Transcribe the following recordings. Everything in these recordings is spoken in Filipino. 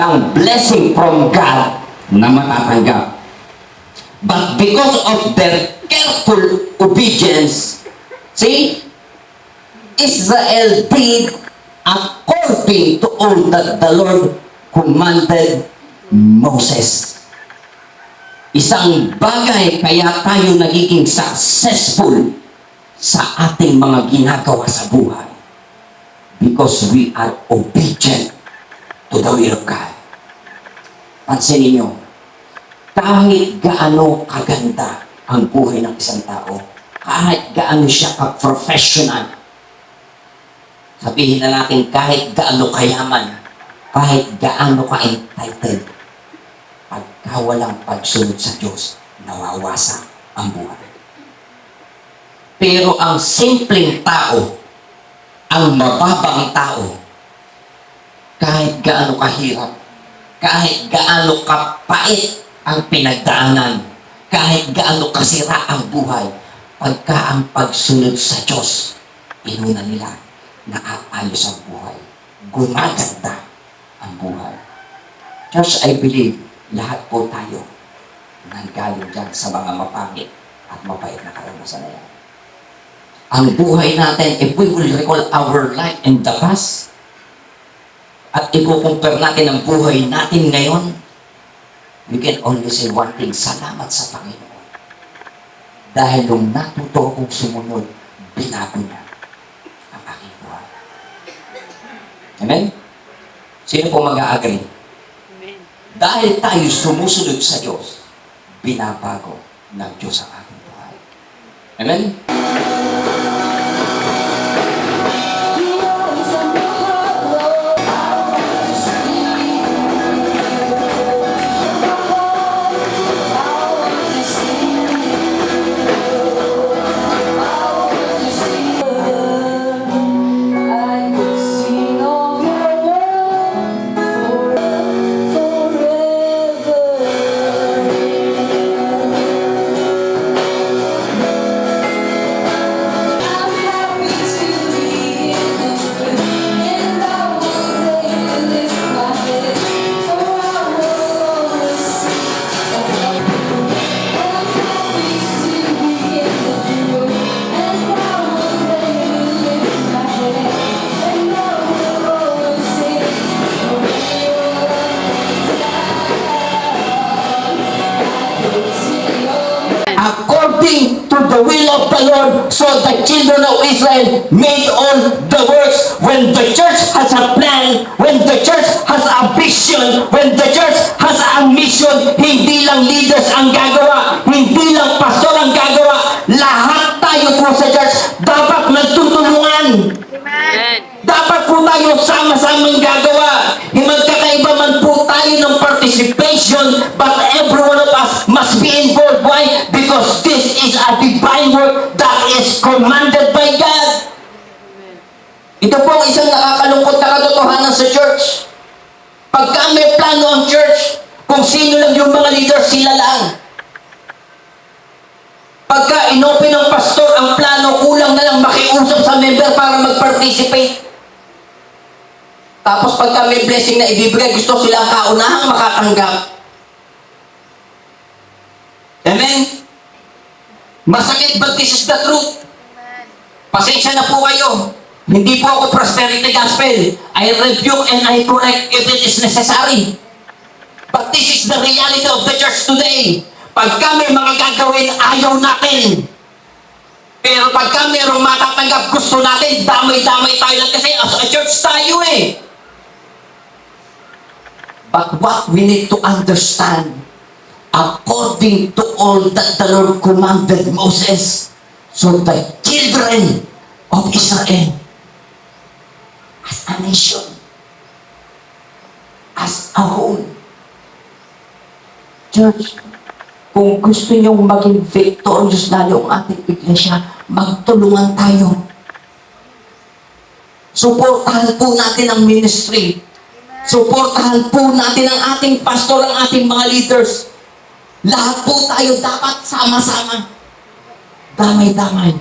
walang blessing from God na matatanggap. But because of their careful obedience, see, Israel did according to all that the Lord commanded Moses. Isang bagay kaya tayo nagiging successful sa ating mga ginagawa sa buhay. Because we are obedient to the will of God. Pansinin nyo, kahit gaano kaganda ang buhay ng isang tao, kahit gaano siya ka-professional, sabihin na natin kahit gaano kayaman, kahit gaano ka-entitled, pagka walang pagsunod sa Diyos, nawawasa ang buhay. Pero ang simpleng tao, ang mababang tao, kahit gaano kahirap, kahit gaano kapait ang pinagdaanan, kahit gaano kasira ang buhay, pagka ang pagsunod sa Diyos, inuna nila, naaayos ang buhay. Gumaganda ang buhay. Church, I believe, lahat po tayo nanggaling dyan sa mga mapangit at mapait na karanasan na yan. Ang buhay natin, if we will recall our life in the past, at i-compare natin ang buhay natin ngayon, we can only say one thing, salamat sa Panginoon. Dahil nung natuto akong sumunod, binago niya ang aking buhay. Amen? Sino po mag-a-agree? Amen. Dahil tayo sumusunod sa Diyos, binabago ng Diyos ang aking buhay. Amen? According to the will of the Lord, so the children of Israel made all the works. When the church has a plan, when the church has a vision, when the church has a mission, hindi lang leaders ang gagawa, hindi lang pastor ang gagawa, lahat tayo po sa church dapat nagtutulungan. Amen. Dapat po tayo sama-samang gagawa. Magkakaiba man po tayo ng participation, but every one of us must be involved. Why? Because this is a divine work that is commanded by God. Ito po ang isang nakakalungkot na katotohanan sa church. Pagka may plano ang church, kung sino lang yung mga leaders, sila lang. Pagka inopen ng pastor ang plano, kulang na lang makiusap sa member para mag-participate. Tapos pagka may blessing na ibibigay, gusto silang kaunahang makatanggap. Amen? Masakit, but this is the truth. Pasensya na po kayo. Hindi po ako prosperity gospel. I rebuke and I correct if it is necessary. But this is the reality of the church today. Pagka may mga gagawin, ayaw natin. Pero pagka mayroong matatanggap, gusto natin, damay-damay tayo lang kasi as a church tayo eh. But what we need to understand, according to all that the Lord commanded Moses, so the children of Israel, as a nation, as a whole, church, kung gusto niyong maging victorious lalo ang ating iglesia, magtulungan tayo. Suportahan po natin ang ministry. Suportahan po natin ang ating pastor, ang ating mga leaders. Lahat po tayo dapat sama-sama. Damay-damay.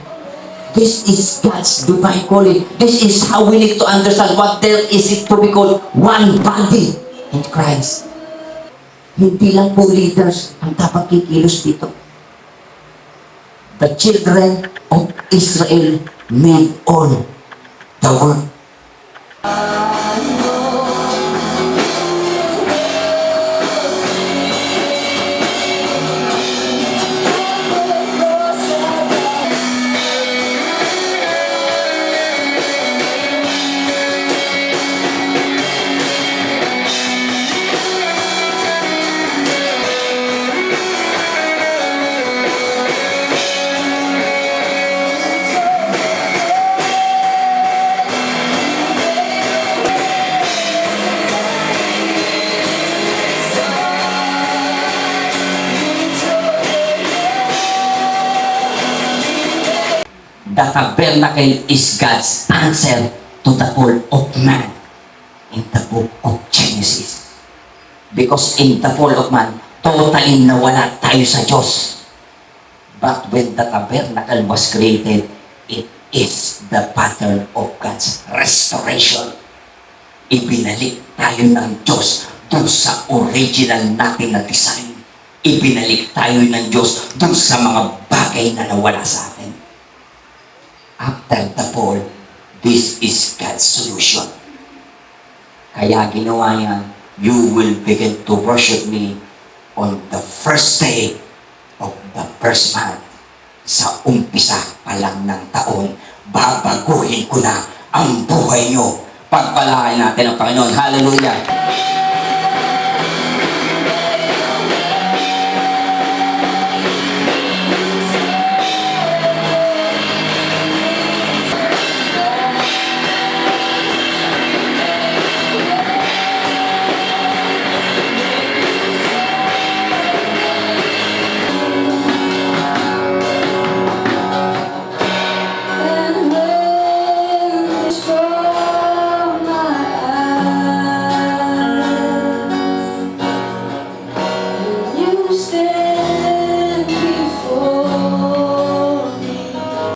This is God's divine calling. This is how we need to understand what there is it to be called one body. in Christ. Hindi lang po leaders ang dapat kikilos dito. The children of Israel made all the work. The tabernacle is God's answer to the call of man in the book of Genesis. Because in the fall of man, totally nawala tayo sa Diyos. But when the tabernacle was created, it is the pattern of God's restoration. Ibinalik tayo ng Diyos dun sa original natin na design. Ibinalik tayo ng Diyos dun sa mga bagay na nawala sa atin. After the fall, this is God's solution. Kaya ginawa niya, you will begin to worship me on the first day of the first month. Sa umpisa pa lang ng taon, babaguhin ko na ang buhay niyo. Pagpalain natin ang Panginoon. Hallelujah!